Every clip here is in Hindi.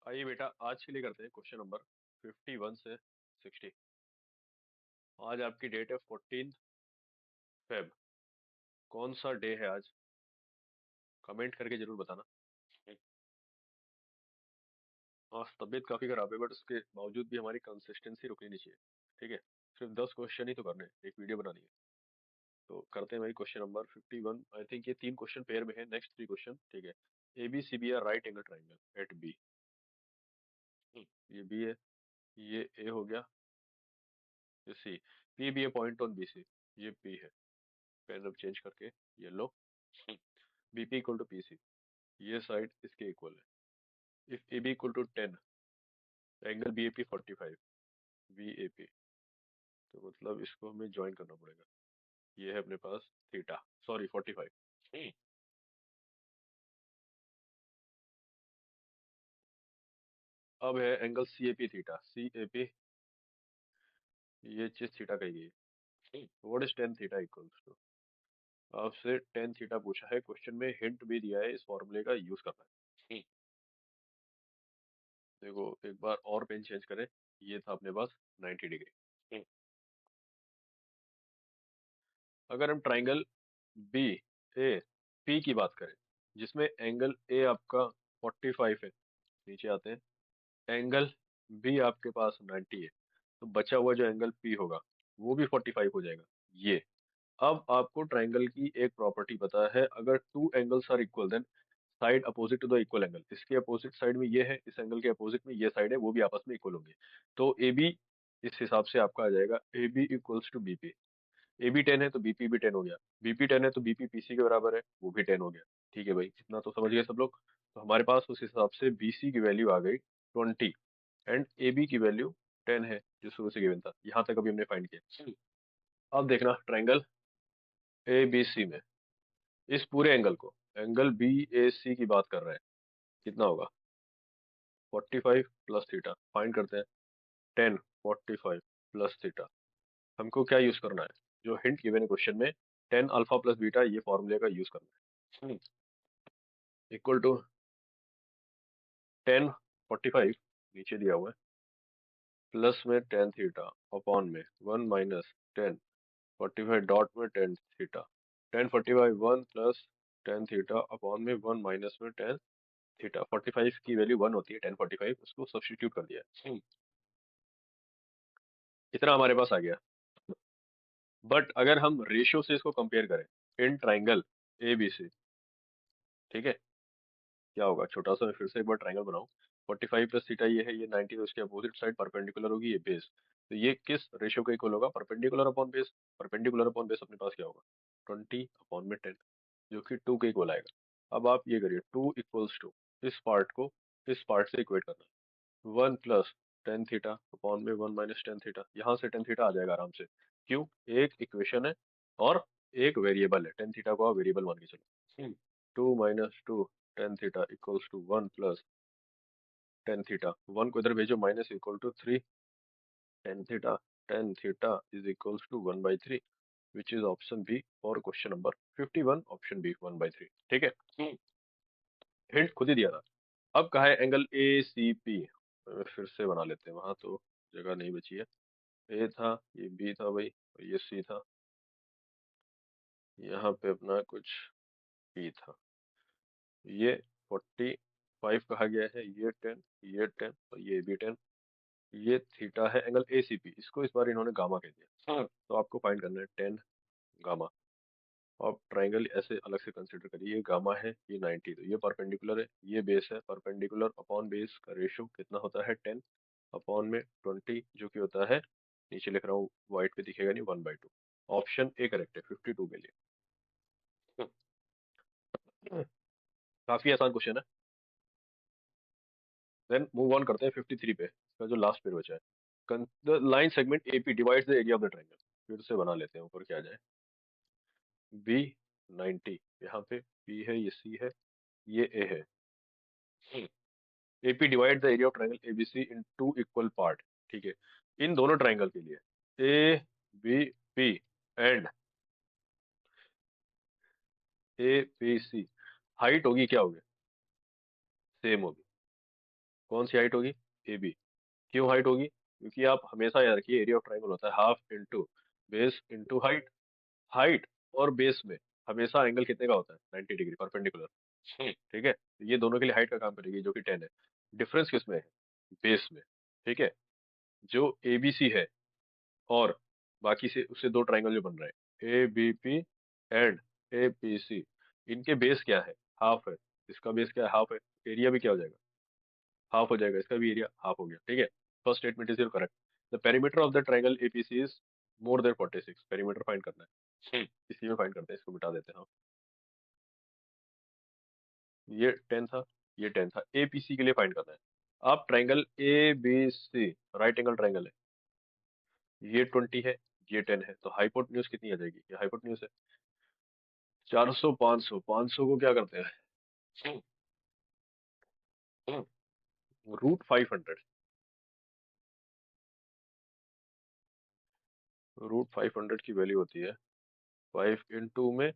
आइए बेटा, आज के लिए करते हैं क्वेश्चन नंबर 51 से 60। आज आपकी डेट है 14 फेब। कौन सा डे है आज? कमेंट करके जरूर बताना। आज तबीयत काफी खराब है, बट उसके बावजूद भी हमारी कंसिस्टेंसी रुकनी नहीं चाहिए। ठीक है, सिर्फ 10 क्वेश्चन ही तो करने हैं, एक वीडियो बनानी है। तो करते हैं भाई क्वेश्चन नंबर 51। आई थिंक ये 3 क्वेश्चन पेयर में है, नेक्स्ट 3 क्वेश्चन। ठीक है। A B C be are right angle triangle at B. ये बी है, ये ए हो गया, ये C. P be a point on B C, ये पी है। पेन अब चेंज करके ये लो। B P equal to P C, ये साइड इसके इक्वल है। If A B equal to 10, angle B A P 45, B A P. तो मतलब इसको हमें ज्वाइन करना पड़ेगा। ये है अपने पास थीटा, सॉरी 45। अब है angle C A P theta, C A P, ये चीज थीटा का ही है। What is tan theta equals to? आपसे टेन थीटा पूछा है, क्वेश्चन में हिंट भी दिया है, इस फॉर्मूले का यूज करना है। देखो एक बार और पेन चेंज करें। ये था अपने पास 90 डिग्री। अगर हम ट्राइंगल बी ए पी की बात करें, जिसमें एंगल ए आपका 45 है, नीचे आते हैं, एंगल बी आपके पास 90 है, तो बचा हुआ जो एंगल पी होगा वो भी 45 हो जाएगा। ये अब आपको ट्राइंगल की एक प्रॉपर्टी पता है, अगर two angles are equal then side opposite to the equal angle. इसके अपोजिट साइड में ये है, इस एंगल के अपोजिट में ये साइड है, वो भी आपस में इक्वल होंगे। तो ए बी इस हिसाब से आपका आ जाएगा A B equals to B P. A B 10 है तो बीपी भी 10 हो गया, बीपी 10 है तो बीपी पीसी के बराबर है, वो भी 10 हो गया। ठीक है भाई, इतना तो समझ गए सब लोग। तो हमारे पास उस हिसाब से बीसी की वैल्यू आ गई 20 एंड ए बी की वैल्यू 10 है, जो शुरू से गिवन था। यहाँ तक अभी हमने फाइंड किया। अब देखना ट्राइंगल ए बी सी में इस पूरे एंगल को, एंगल बी ए सी की बात कर रहे हैं, कितना होगा? 45 प्लस थीटा फाइंड करते हैं। 10 45 प्लस थीटा, हमको क्या यूज करना है? जो हिंट गिवन है क्वेश्चन में, 10 अल्फा प्लस बीटा, ये फॉर्मूले का यूज करना है। इक्वल टू 10 45 नीचे दिया हुआ है, प्लस में 10 थीटा अपॉन में 1 माइनस 10 45 डॉट में 10 थीटा। 10 45 1 प्लस 10 थीटा अपॉन में 1 माइनस में 10 थीटा। 45 की वैल्यू 1 होती है, 10 45 उसको सब्स्टिट्यूट कर दिया। इतना हमारे पास आ गया। बट अगर हम रेशियो से इसको कंपेयर करें इन ट्राइंगल ए बी सी, ठीक है, क्या होगा? छोटा सा मैं फिर से एक बार ट्राइंगल बनाऊं। 45 प्लस थीटा ये है, ये 90, तो इसके अपोजिट साइड परपेंडिकुलर होगी, ये बेस। तो ये किस रेशियो का इक्वल होगा? Perpendicular upon base. Perpendicular upon base अपने पास क्या होगा? 20 अपॉन में 10, जो कि 2 के इक्वल आएगा। अब आप ये करिए, 2 इक्वल्स टू इस पार्ट को इस पार्ट से इक्वेट करना है, 1 प्लस 10 थीटा अपॉन में 1 माइनस 10 थीटा। यहाँ से 10 थीटा आ जाएगा आराम से। क्यों? एक इक्वेशन है और एक वेरिएबल है, 10 थीटा को आप वेरिएबल मान के चलो। 2 minus 2 10 theta equals to 1 plus 10 theta. 1 को इधर भेजो, minus equal to 3 10 theta. 10 theta is equals to 1 by 3, which is option B for question number 51। Option B 1 by 3। ठीक है, हिंट खुद ही दिया था। अब कहा है एंगल ए सी पी, फिर से बना लेते हैं, वहां तो जगह नहीं बची है। ए था, ये बी था भाई, और ये सी था, यहाँ पे अपना कुछ पी था। ये 45 कहा गया है, ये 10, ये 10 और ये भी 10। ये थीटा है एंगल एसीपी, इसको इस बार इन्होंने गामा कह दिया। तो आपको फाइंड करना है 10 गामा। आप ट्राइंगल ऐसे अलग से कंसिडर करिए, ये गामा है, ये 90, तो ये परपेंडिकुलर है, ये बेस है। परपेंडिकुलर अपॉन बेस का रेशियो कितना होता है? 10 अपॉन में 20, जो कि होता है, नीचे लिख रहा हूँ, व्हाइट पे दिखेगा नहीं, 1/2। ऑप्शन ए करेक्ट है 52 के लिए। काफी आसान क्वेश्चन है। देन मूव ऑन करते हैं 53 पे, इसका जो लास्ट पेज बचा है। The line segment AP divides the area of the triangle. फिर से बना लेते हैं, ऊपर क्या आ जाए। बी 90, यहाँ पे बी है, ये सी है, ये ए है। AP divide the area of triangle ABC in two equal part. ठीक है, इन दोनों ट्रायंगल के लिए A B P and A B C, height होगी क्या होगी? सेम होगी। कौन सी हाइट होगी? A B. क्यों हाइट होगी? क्योंकि आप हमेशा याद रखिए एरिया ऑफ ट्राइंगल होता है half into base into height. Height और बेस में हमेशा एंगल कितने का होता है? 90 डिग्री परपेंडिकुलर। ठीक है, तो ये दोनों के लिए हाइट का काम करेगी जो कि 10 है। डिफरेंस किसमें है? बेस में। ठीक है, जो एबीसी है और बाकी से उससे दो ट्राइंगल जो बन रहे हैं A B P and A P C, इनके बेस क्या है? हाफ है। इसका बेस क्या है? हाफ है। एरिया भी क्या हो जाएगा? हाफ हो जाएगा। इसका भी एरिया हाफ हो गया। ठीक है, first statement is your correct. The perimeter of the triangle APC is more than 46। Perimeter find करना है। इसी में फाइंड करते हैं, इसको मिटा देते हैं हम। ये 10 था, ये 10 था। एपीसी के लिए फाइंड करना है। आप triangle A B C right angle triangle है, ये 20 है, ये 10 है, तो हाइपोटेन्यूज कितनी आ जाएगी? ये हाइपोटेन्यूज है 400 500। 500 को क्या करते हैं? रूट 500। रूट 500 की वैल्यू होती है 5 इंटू में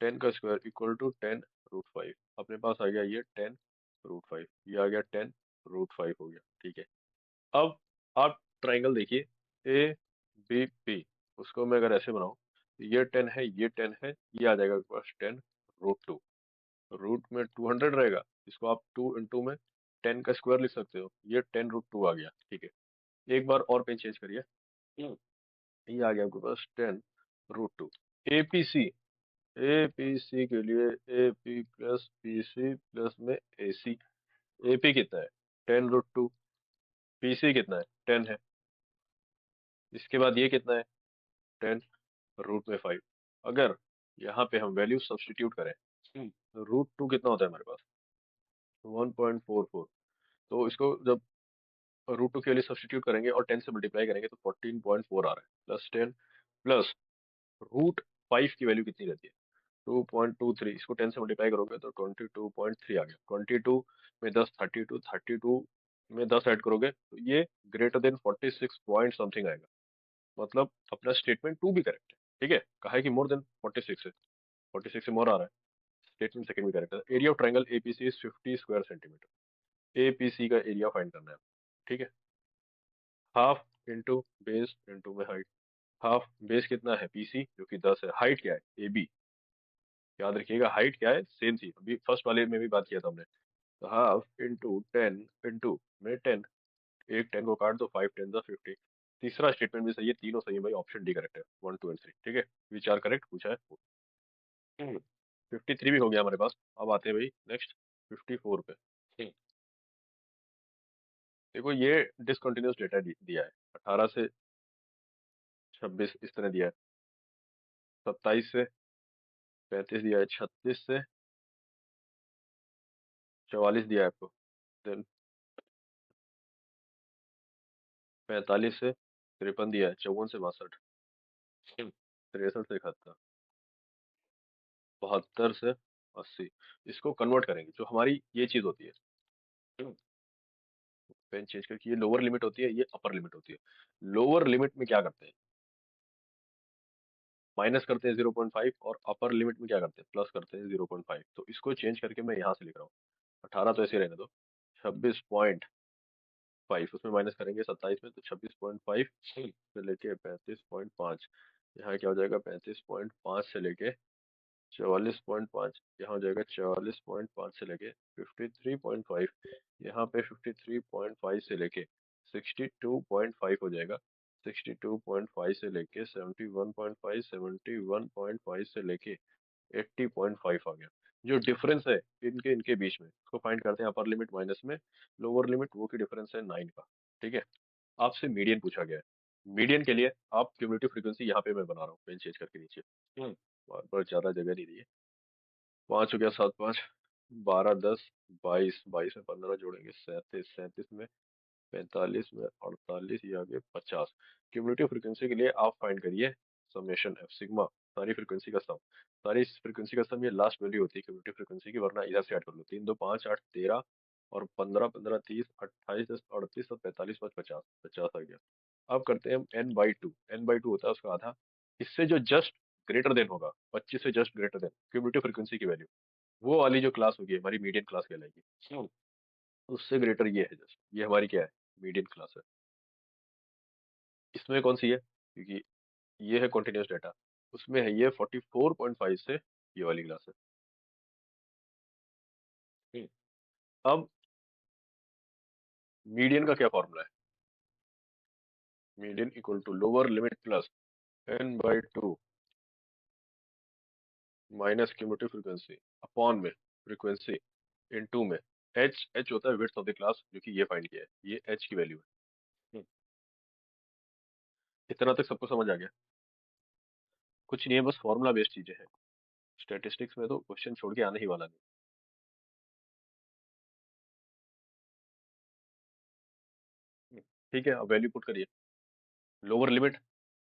10 का स्क्वायर इक्वल टू 10 रूट 5। अपने पास आ गया ये 10 रूट 5, ये आ गया 10 रूट 5 हो गया। ठीक है, अब आप ट्राइंगल देखिए ए बी पी, उसको मैं अगर ऐसे बनाऊं, ये 10 है, ये 10 है, ये आ जाएगा आपके पास 10 रूट 2। रूट में 200 रहेगा, इसको आप 2 इंटू में 10 का स्क्वायर लिख सकते हो, ये 10 रूट 2 आ गया। ठीक है, एक बार और पेन चेंज करिए। ये आ गया आपके पास 10 रूट 2। एपीसी, एपीसी के लिए एपी प्लस पीसी प्लस में एसी। एपी कितना है? 10 रूट 2। पीसी कितना है? 10 है। इसके बाद ये कितना है? 10 रूट में 5। अगर यहाँ पे हम वैल्यू सब्स्टिट्यूट करें, रूट 2 कितना होता है हमारे पास? 1.44। तो इसको जब रूट 2 के लिए सब्स्टिट्यूट करेंगे और 10 से मल्टीप्लाई करेंगे तो 14.4 आ रहा है, प्लस 10 प्लस रूट 5 की वैल्यू कितनी रहती है? 2.23। इसको 10 से मल्टीप्लाई करोगे तो 22.3 आ गया। 22 में 10 32, 32 में 10 ऐड करोगे तो ये ग्रेटर देन 46 पॉइंट समथिंग आएगा। मतलब अपना स्टेटमेंट 2 भी करेक्ट है। ठीक है, कहा है कि मोर देन 46 है, 46 से मोर आ रहा है। स्टेटमेंट सेकंड भी करेक्ट है। Area of triangle APC is 50 square centimetre. APC का एरिया फाइंड करना है। ठीक है, हाफ इंटू बेस इंटू में हाइट। हाफ बेस कितना है? पीसी जो कि 10 है। हाइट क्या है? एबी। याद रखिएगा हाइट क्या है, सेम थी अभी फर्स्ट वाले में भी बात किया था हमने। तो हाफ इंटू 10 इंटू में 10, एक 10 को काट दो, 5 10 50। तीसरा स्टेटमेंट भी सही है, तीनों सही है भाई, ऑप्शन डी करेक्ट है, 1 2 एंड 3। ठीक है, विच आर करेक्ट पूछा है। 53 भी हो गया हमारे पास। अब आते हैं भाई नेक्स्ट 54 पे। देखो ये डिसकंटिन्यूस डेटा दिया है, 18 से 26 इस तरह दिया है, 27 से 35 दिया है, 36 से 44 दिया है आपको, देन 45 से 53 दिया है, 54 से 62, 63 से 71, 72 से 80। इसको कन्वर्ट करेंगे, जो हमारी ये चीज होती है, पेन चेंज करके, ये लोअर लिमिट होती है, ये अपर लिमिट होती है। लोअर लिमिट में क्या करते हैं? माइनस करते हैं 0.5, और अपर लिमिट में क्या करते हैं? प्लस करते हैं 0.5। तो इसको चेंज करके मैं यहाँ से लिख रहा हूँ, 18 तो ऐसे रहने दो, 26.5 उसमें माइनस करेंगे 27 में, तो 26.5 से लेके 35.5, यहाँ क्या हो जाएगा? 35.5 से लेके 44.5, यहाँ हो जाएगा 44.5 से लेके 53.5, यहाँ पे 53.5 से लेके 62.5 हो जाएगा। 62.5 से लेके 71.5, 71.5 से लेके 80.5 आ गया। जो डिफरेंस है इनके इनके बीच में, उसको फाइंड करते हैं अपर लिमिट माइनस में लोअर लिमिट, वो की डिफरेंस है 9 का। ठीक है, आपसे मीडियन पूछा गया है। मीडियन के लिए आप क्यूमुलेटिव फ्रीक्वेंसी यहाँ पे मैं बना रहा हूँ पेन चेंज करके नीचे, बार बार ज्यादा जगह नहीं दी है। 5 हो गया, 7 5 12 10 22, 22 में 15 जोड़ेंगे 37, 37 में 45 में 48, ये आ गया 50। क्यूमुलेटिव फ्रीक्वेंसी के लिए आप फाइंड करिए समेशन एफ सिग्मा, सारी फ्रीक्वेंसी का सम। सारी फ्रीक्वेंसी का सम ये लास्ट वैल्यू होती है क्यूमुलेटिव फ्रीक्वेंसी की, वरना इधर से ऐड कर लो, 3 2 5 8 13 और 15 15 30 28 10 38 और 45 5 50, 50 आ गया। अब करते हैं हम n/2। n/2 होता है उसका आधा, इससे जो जस्ट ग्रेटर देन होगा, 25 से just greater than cumulative frequency की वैल्यू, वो वाली जो क्लास होगी हमारी मीडियन क्लास कहलाएगी। उससे ग्रेटर ये है, जस्ट ये हमारी क्या है, मीडियन क्लास है। इसमें कौन सी है, क्योंकि ये है कॉन्टिन्यूस डाटा, उसमें है ये 44.5 से ये वाली क्लास है। हम्म। अब मीडियन का क्या फॉर्मूला है, median equal to lower limit plus n/2 minus cumulative frequency upon में फ्रीक्वेंसी इनटू में एच होता है विड्थ ऑफ द क्लास, जो कि ये फाइंड किया है, ये एच की वैल्यू है। इतना तक सबको समझ आ गया? कुछ नहीं है, बस फॉर्मूला बेस्ड चीजें हैं, स्टैटिस्टिक्स में तो क्वेश्चन छोड़ के आने ही वाला नहीं। ठीक है, अब वैल्यू पुट करिए। लोअर लिमिट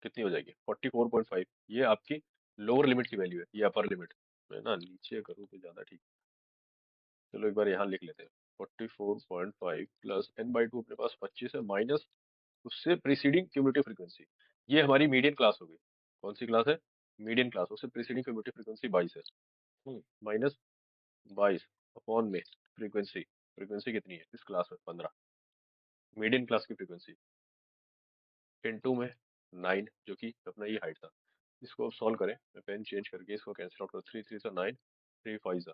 कितनी हो जाएगी, 44.5, ये आपकी लोअर लिमिट की वैल्यू है, ये अपर लिमिट। मैं ना नीचे करूँ तो ज्यादा ठीक। चलो एक बार यहाँ लिख लेते हैं, 44.5 प्लस n/2 अपने पास 25 है, माइनस उससे प्रीसीडिंग क्यूमुलेटिव फ्रीक्वेंसी, ये हमारी मीडियन क्लास होगी। कौन सी क्लास है, मीडियन क्लास, उससे प्रीसीडिंग क्यूमुलेटिव फ्रीक्वेंसी 22 है, माइनस 22 अपॉन में फ्रीक्वेंसी, फ्रीक्वेंसी कितनी है इस क्लास में, 15, मीडियन क्लास की फ्रीक्वेंसी इनटू में 9, जो कि अपना ये हाइट था। इसको अब सॉल्व करें, मैं पेन चेंज करके इसको कैंसिल आउट करूँ, 3 3 सा 9, 3 5 सा,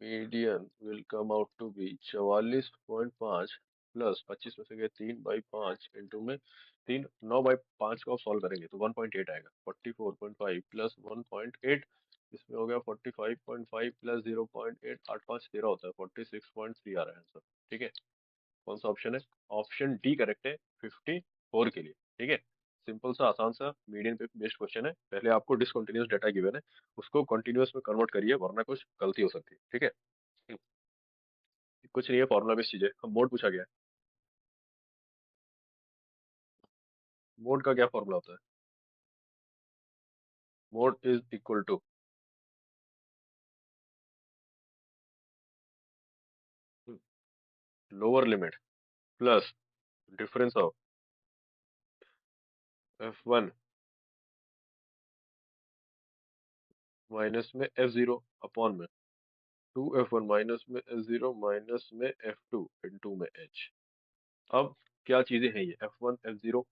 median will come out to be 44.5 plus 25 में से गए 3/5 इंटू में 3, 9/5 को आप सॉल्व करेंगे तो 1.8 आएगा, 44.5 प्लस 1.8, इसमें हो गया 45.5 प्लस 0.8, 8 5 13 होता है, 46.3 आ रहा है आंसर। ठीक है, कौन सा ऑप्शन है, ऑप्शन डी करेक्ट है 54 के लिए। ठीक है, सिंपल सा आसान सा मीडियन पे बेस्ड क्वेश्चन है, पहले आपको डिसकंटिन्यूअस डाटा गिवन है, उसको कंटिन्यूअस में कन्वर्ट करिए, वरना कुछ गलती हो सकती है। ठीक है, कुछ नहीं है, फॉर्मुला बेस्ड चीज है, हम मोड पूछा गया है। मोड का क्या फॉर्मूला होता है, mode is equal to lower limit plus difference of f1 minus में f0 अपॉन में 2f1 माइनस में f0 माइनस में f2 इनटू में h। अब क्या चीजें हैं ये f1 f0,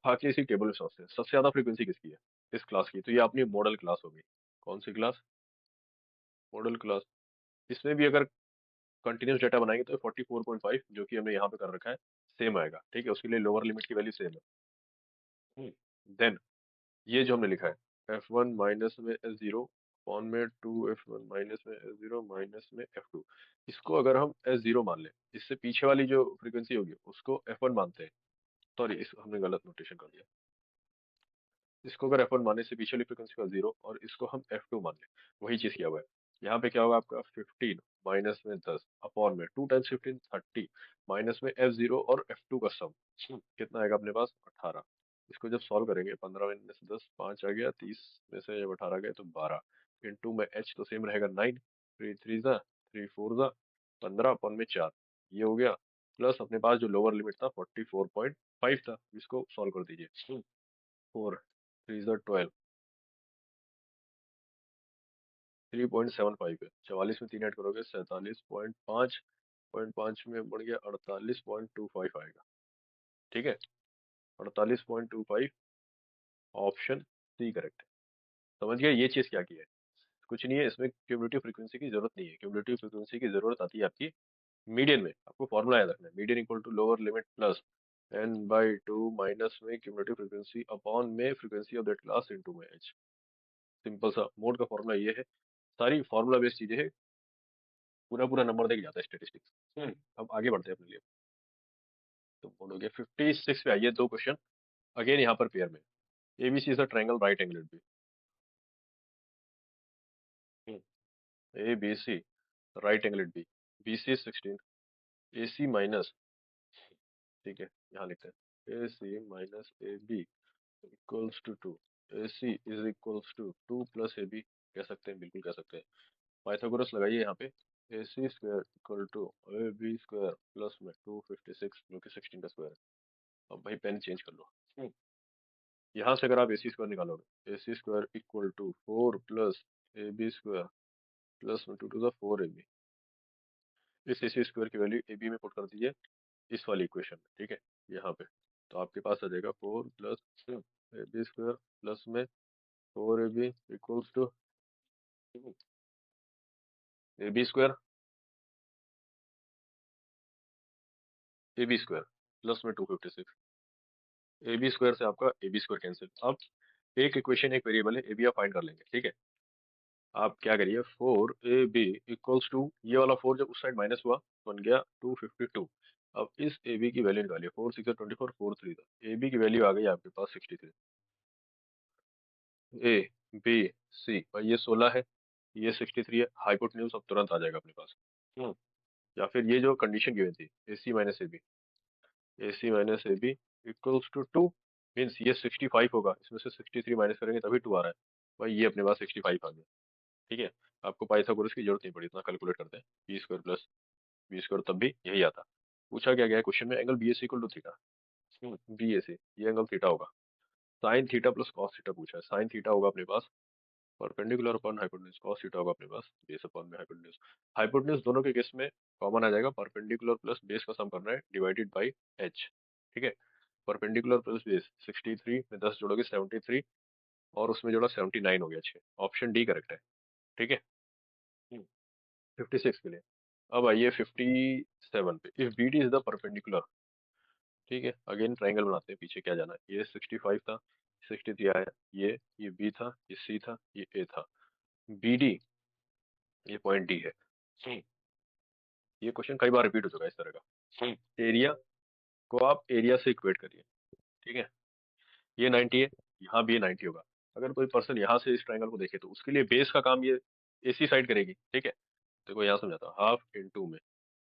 आके इसी टेबल में समझते हैं। सबसे ज्यादा फ्रीक्वेंसी किसकी है, इस क्लास की, तो ये अपनी मॉडल क्लास होगी। कौन सी क्लास, मॉडल क्लास। इसमें भी अगर कंटिन्यूस डाटा बनाएंगे तो 44.5 जो कि हमने यहाँ पे कर रखा है सेम आएगा। ठीक है, उसके लिए लोअर लिमिट की वैल्यू सेम है। देन ये जो हमने लिखा है f1 माइनस में s0 अपॉन में 2f1 माइनस में s0 माइनस में f2, इसको अगर हम s0 मान लें, इससे पीछे वाली जो फ्रीक्वेंसी होगी उसको f1 मानते हैं। सॉरी, इस हमने गलत नोटेशन कर दिया, इसको अगर f1 मानने से पीछे वाली फ्रीक्वेंसी का 0 और इसको हम f2 मान लें, वही चीज किया हुआ है। यहाँ पे क्या होगा आपका 15 माइनस में 10 अपॉन में 2 टाइम्स 15 30 माइनस में f0 और f2 का सम कितना आएगा अपने पास 18। इसको जब सॉल्व करेंगे 15 में से 10 5 आ गया, 30 में से जब 18 गए तो 12 इंटू में h तो सेम रहेगा 9, 3 3 जा 3 4 जा 15 अपॉन में 4, ये हो गया, प्लस अपने पास जो लोअर लिमिट था 44.5 था, इसको सॉल्व कर दीजिए। 4 3 जा 12, 3.75 है, 44 में 3 ऐड करोगे 47.5, 0.5 में बढ़ गया 48.25 आएगा। ठीक है, 48.25 ऑप्शन सी करेक्ट है। समझ गया ये चीज क्या की है, कुछ नहीं है, इसमें क्यूमुलेटिव फ्रीक्वेंसी की जरूरत नहीं है, क्यूमुलेटिव फ्रीक्वेंसी की जरूरत आती है आपकी मीडियन में। आपको फॉर्मूला याद रखना है, median equal to lower limit plus n/2 minus में क्यूमुलेटिव फ्रीक्वेंसी अपॉन में frequency of that class into में h। सिंपल सा मोड का फॉर्मूला ये है, सारी फॉर्मूला बेस्ड चीजें हैं, पूरा पूरा नंबर देके जाता है स्टेटिस्टिक्स। अब आगे बढ़ते हैं अपने लिए। तो मोड हो गया 56 पे आइए, दो क्वेश्चन अगेन यहाँ पर पेयर में। ABC is a triangle right angle B, ABC right angle B, BC 16, AC minus, ठीक है यहाँ लिखते हैं AC minus AB equals to 2, AC is equals to 2 plus AB, कह सकते हैं, बिल्कुल कह सकते हैं। पाइथागोरस लगाइए यहाँ पे, AC square equal to AB square plus में 256 जो कि 16 का स्क्वायर है। अब भाई पेन चेंज कर लो। यहाँ से अगर आप AC स्क्वायर निकालोगे, AC square equal to 4 plus AB square plus में 2 टू द 4AB, इस AC स्क्वायर की वैल्यू AB में पुट कर दीजिए इस वाली इक्वेशन में, ठीक है, यहाँ पे। तो आपके पास आ जाएगा 4 प्लस AB स्क्वायर प्लस में 4AB equals to AB square AB square plus में 256। AB स्क्वायर से आपका AB स्क्वायर कैंसिल। अब एक इक्वेशन एक वेरिएबल है, AB आप फाइंड कर लेंगे, ठीक है। आप क्या करिए, 4AB इक्वल्स टू, ये वाला 4 जब उस साइड माइनस हुआ बन गया 252। अब इस AB की वैल्यू निकालिए, 4 6 24, 4 3 AB की वैल्यू आ गई आपके पास 63। ए बी सी, और ये 16 है, ये 63 है, हाइपोटेन्यूज अब तुरंत आ जाएगा अपने पास। या फिर ये जो कंडीशन गिवन थी, AC minus AB equals to 2, means ये 65 होगा, इसमें से 63 माइनस करेंगे तभी 2 आ रहा है। भाई ये अपने पास 65 आ गया, ठीक है। आपको पाइथागोरस की जरूरत नहीं पड़ी, इतना कैलकुलेट करते हैं, B square plus B square तब भी यही आता। पूछा क्या गया है क्वेश्चन में, angle BAC equal to theta. BAC ये एंगल थीटा होगा, sine theta plus cos theta पूछा है। साइन थीटा होगा अपने पास perpendicular upon hypotenuse, cos theta होगा अपने पास बेस अपॉन में हाइपोटेन्यूज। हाइपोटेन्यूज दोनों के केस में कॉमन आ जाएगा, परपेंडिकुलर प्लस बेस का सम करना है डिवाइडेड बाई h, ठीक है। परपेंडिकुलर प्लस बेस 63 में 10 जोड़ोगे 73, और उसमें जोड़ा 79 हो गया 6। ऑप्शन डी करेक्ट है, ठीक है। 56 के लिए। अब आइए 57 पे, if BD is the perpendicular, ठीक है। अगेन ट्राइंगल बनाते हैं, पीछे क्या जाना है, ये 65 था, 63 आया, ये B था, ये C था, ये A था, BD ये पॉइंट D है। ये क्वेश्चन कई बार रिपीट हो चुका है इस तरह का। एरिया को आप एरिया से इक्वेट करिए, ठीक है। ये 90 है, यहाँ भी ये 90 होगा। अगर कोई पर्सन यहाँ से इस ट्राइंगल को देखे तो उसके लिए बेस का काम ये AC साइड करेगी, ठीक है। देखो यहाँ समझाता हूँ, हाफ इंटू में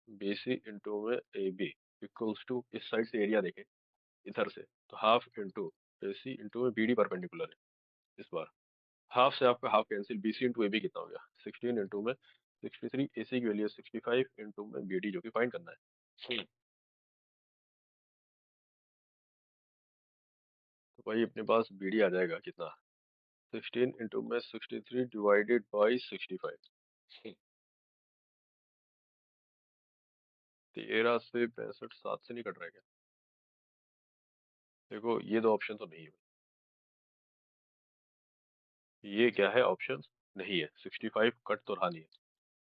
BC इंटू में AB इक्वल्स टू, इस साइड से एरिया देखे इधर से, तो हाफ इंटू AC इंटू में BD परपेंडिकुलर है इस बार। हाफ से आपका half cancel, BC into AB कितना हो गया 16 इंटू में 63, AC की वैल्यू 65 इंटू में BD जो कि फाइंड करना है। तो भाई अपने पास BD आ जाएगा कितना, 16 इंटू में 63 डिवाइडेड बाई 65। 13 से 65 7 से नहीं कट रहा है क्या? देखो ये दो ऑप्शन तो नहीं है, ये क्या है, ऑप्शन नहीं है। 65 कट तो रहा नहीं है,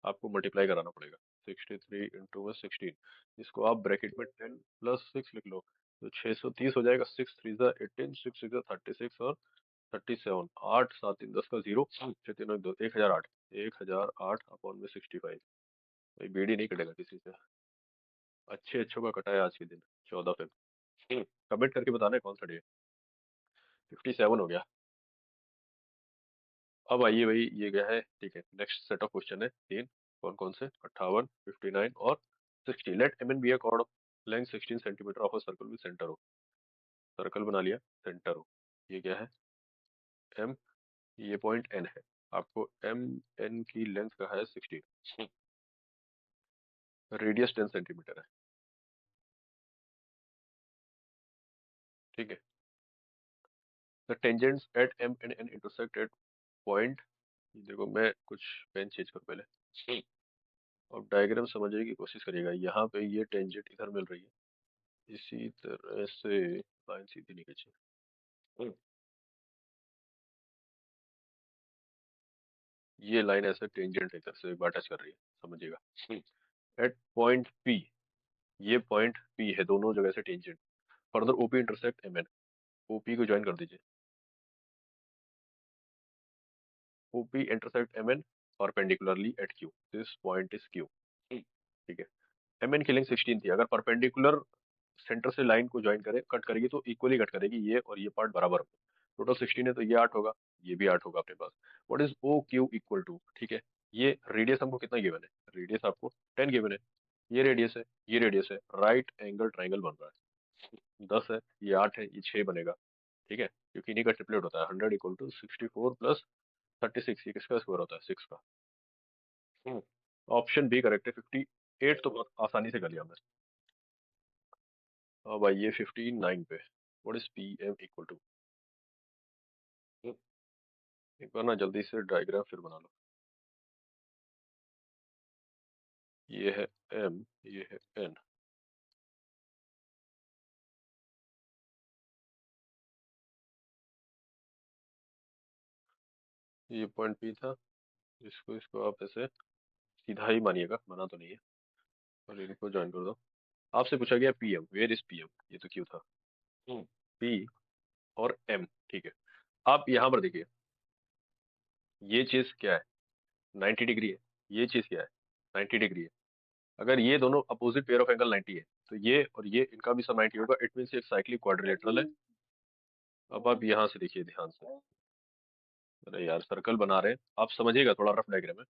आपको मल्टीप्लाई कराना पड़ेगा। 63 इंटू में 16, इसको आप ब्रैकेट में 10 प्लस 6 लिख लो, तो 630 हो जाएगा। 6 3 18, 6 6 36 और 37, 8 7 3 10 का 0, 6 3 2 1008, 1008 अपॉन में 65। भाई BD नहीं कटेगा किसी से, अच्छे अच्छों का कटा है आज के दिन 14 पे। कमेंट करके बताना है कौन सा डे। 57 हो गया। अब आइए भाई, ये गया है, ठीक है। नेक्स्ट सेट ऑफ क्वेश्चन है तीन, कौन कौन से, 58, 59 और 60। Let MN be a chord of length 16 centimetre of a circle with centre हो। सर्कल बना लिया, सेंटर हो, ये क्या है M, ये पॉइंट N है। आपको MN की लेंथ का है 16, रेडियस 10 सेंटीमीटर है, ठीक है। The tangents at M and N intersect at point, देखो मैं कुछ पेन चेंज करूँ पहले। अब डायग्राम समझने की कोशिश करिएगा, यहाँ पे ये टेंजेंट इधर मिल रही है, इसी तरह से लाइन सीधी नहीं खींची। ये लाइन ऐसे टेंजेंट इधर से एक बार टच कर रही है, समझिएगा। एट पॉइंट P, ये पॉइंट P है, दोनों जगह से tangent. Further OP intersect MN, OP को ज्वाइन कर दीजिए। OP intersect MN perpendicularly at Q, this point is Q, ठीक है। MN की लेंथ 16 थी, अगर परपेंडिकुलर सेंटर से लाइन को ज्वाइन करे, कट करेगी तो इक्वली कट करेगी, ये और ये पार्ट बराबर होगा। टोटल 16 है तो ये 8 होगा, ये भी 8 होगा अपने पास। What is OQ equal to, ठीक है। ये रेडियस हमको कितना गिवन है, रेडियस आपको 10 गिवन है। ये रेडियस है, ये रेडियस है, राइट एंगल ट्राइंगल बन रहा है। 10 है, ये 8 है, ये 6 बनेगा, ठीक है। क्योंकि इन्हीं का ट्रिपलेट होता है, 100 इक्वल टू 64 प्लस 36, ये किसका स्क्वायर होता है, 6 का। ऑप्शन बी करेक्ट है, 58 तो बहुत आसानी से कर लिया हमने। अब आइए 59 पे, what is PM equal to. एक बार ना जल्दी से डायग्राम फिर बना लो। ये है M, ये है N। ये पॉइंट P था, इसको इसको आप ऐसे सीधा ही मानिएगा, मना तो नहीं है, और इनको ज्वाइन कर दो। आपसे पूछा गया PM, वेयर इज PM, ये तो Q था। P और M, ठीक है। आप यहाँ पर देखिए, ये चीज क्या है, 90 डिग्री है। ये चीज क्या है, 90 डिग्री है। अगर ये दोनों अपोजिट पेयर ऑफ एंगल 90 है, तो ये और ये इनका भी सब 90 होगा। इट मीन एक साइक्लिक क्वाड्रिलेटरल है। अब आप यहाँ से देखिए ध्यान से, अरे यार सर्कल बना रहे हैं, आप समझिएगा थोड़ा रफ डायग्राम है,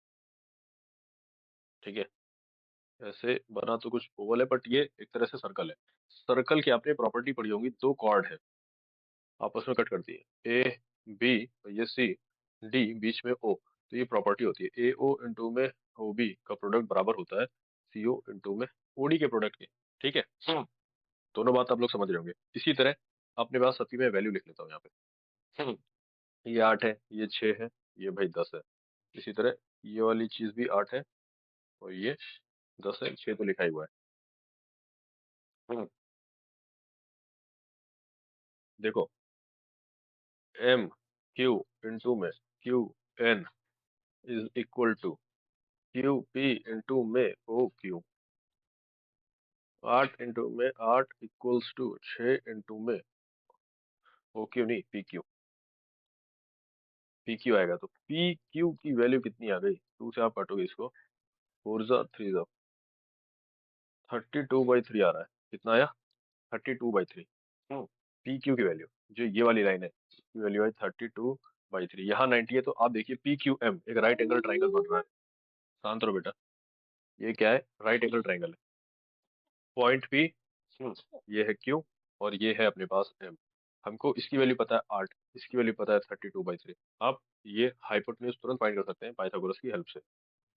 ठीक है। ऐसे बना तो कुछ ओवल है, बट ये एक तरह से सर्कल है। सर्कल की आपने प्रॉपर्टी पढ़ी होगी, दो कॉर्ड है, आपस में कट करती है, ए बी, ये सी, डी, बीच में ओ। तो ये प्रॉपर्टी होती है, ए ओ इंटू में ओ बी का प्रोडक्ट बराबर होता है सी ओ इंटू में ओ डी के प्रोडक्ट के, ठीक है। दोनों बात आप लोग समझ रहे होंगे। इसी तरह अपने पास सबकी मैं वैल्यू लिख लेता हूँ यहाँ पे। ये 8 है, ये 6 है, ये भाई 10 है। इसी तरह ये वाली चीज भी 8 है, और ये 10 है, 6 तो लिखा ही हुआ है। देखो, एम क्यू इंटू में Q N is equal to Q P into में ओ क्यू। 8 इंटू में 8 इक्वल्स टू 6 इंटू में ओ क्यू, नहीं पी क्यू। पी क्यू आएगा, तो पी क्यू की वैल्यू कितनी आ गई, 2 से आप काटोगे इसको, 4 जा 3 जा, 32/3 आ रहा है। कितना आया, 32/3। पी क्यू की वैल्यू, जो ये वाली लाइन है, इसकी वैल्यू है 32/3। यहाँ 90 है, तो आप देखिए पी क्यू एम एक राइट एंगल ट्राइंगल बन रहा है। शांत रहो बेटा, ये क्या है, राइट एंगल ट्राइंगल है। पॉइंट पी, ये है क्यू, और ये है अपने पास एम। हमको इसकी वैल्यू पता है 8, इसकी वैल्यू पता है 32/3। आप ये हाइपोटेन्यूज तुरंत फाइंड कर सकते हैं पाइथागोरस की हेल्प से।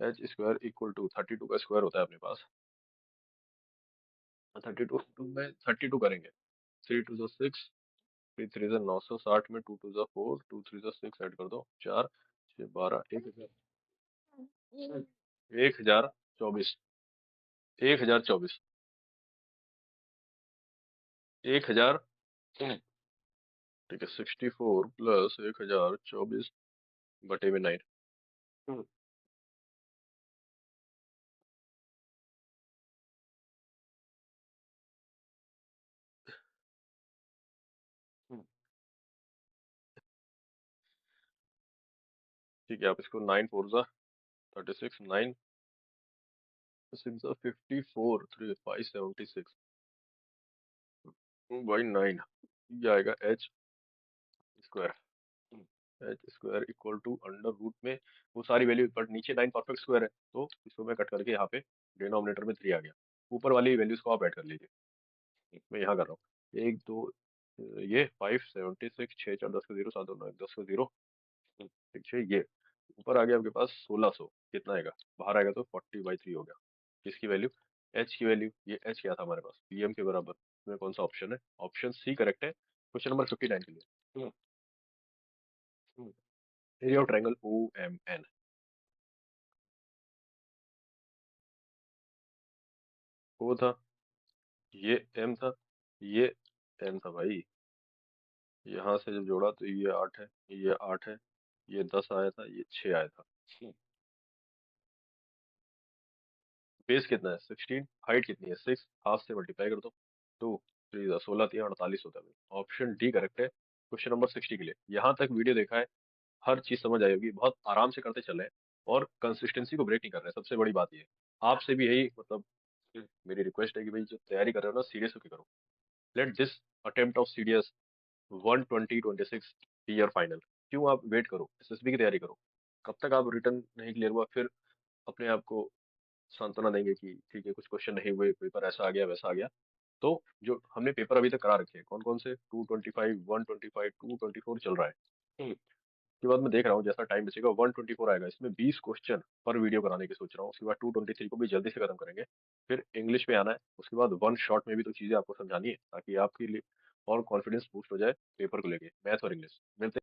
एच स्क्वायर इक्वल टू 32 का स्क्वायर होता है अपने पास, 32 में 32 करेंगे, 3 2 6, 3 3 960 में 2 2 4, 2 3 6 ऐड कर दो, 4 6 12, 1024, 1024, 1000, ठीक है। 64 प्लस 1024 बटे में 9। ठीक है, आप इसको 9 4 जा 36, 9 6 जा 54, 3 576 बाई 9, ये आएगा H square. H square equal to under root में वो सारी वैल्यू, बट नीचे 9 परफेक्ट स्क्वायर है, तो इसको मैं कट करके यहाँ पे डिनोमिनेटर में 3 आ गया। ऊपर वाली वैल्यूज को आप ऐड कर लीजिए, मैं यहाँ कर रहा हूँ। 1 2, ये 576, 6 4 10 का 0, 7 2 9 10 का 0, ठीक है। ये ऊपर आ गया आपके पास 1600, कितना आएगा, बाहर आएगा तो 40/3 हो गया। किसकी वैल्यू, एच की वैल्यू। ये एच क्या था हमारे पास, पीएम के बराबर। इसमें कौन सा ऑप्शन है, ऑप्शन सी करेक्ट है क्वेश्चन नंबर 59 के लिए। Area of triangle O M N, वो था, ये एम था, ये एन था भाई। यहाँ से जब जोड़ा तो ये 8 है, ये 8 है, ये 10 आया था, ये 6 आया था। बेस कितना है, 16, हाइट कितनी है, 6, हाफ से मल्टीप्लाई कर दो, 2 3 16 3 48 होता है। ऑप्शन डी करेक्ट है क्वेश्चन नंबर 60 के लिए। यहाँ तक वीडियो देखा है, हर चीज समझ आई होगी, बहुत आराम से करते चले हैं, और कंसिस्टेंसी को ब्रेक नहीं कर रहे हैं, सबसे बड़ी बात ये है। आपसे भी यही मतलब मेरी रिक्वेस्ट है कि भाई जो तैयारी कर रहे हो ना, सीरियस होकर करो। Let this attempt of CDS 1 20 26 be your final. क्यों आप वेट करो, एसएसबी की तैयारी करो। कब तक आप रिटर्न नहीं क्लियर हुआ, फिर अपने आप को सांत्वना देंगे कि ठीक है कुछ क्वेश्चन नहीं हुए, पेपर ऐसा आ गया वैसा आ गया। तो जो हमने पेपर अभी तक करा रखे हैं, कौन कौन से, 225, 125, 224 चल रहा है। उसके बाद मैं देख रहा हूँ जैसा टाइम बचेगा 124 आएगा, इसमें 20 क्वेश्चन पर वीडियो कराने की सोच रहा हूँ। उसके बाद 223 को भी जल्दी से खत्म करेंगे। फिर इंग्लिश पे आना है, उसके बाद वन शॉट में भी तो चीजें आपको समझानी है, ताकि आपके लिए और कॉन्फिडेंस बूस्ट हो जाए पेपर को लेके, मैथ और इंग्लिश। मिलते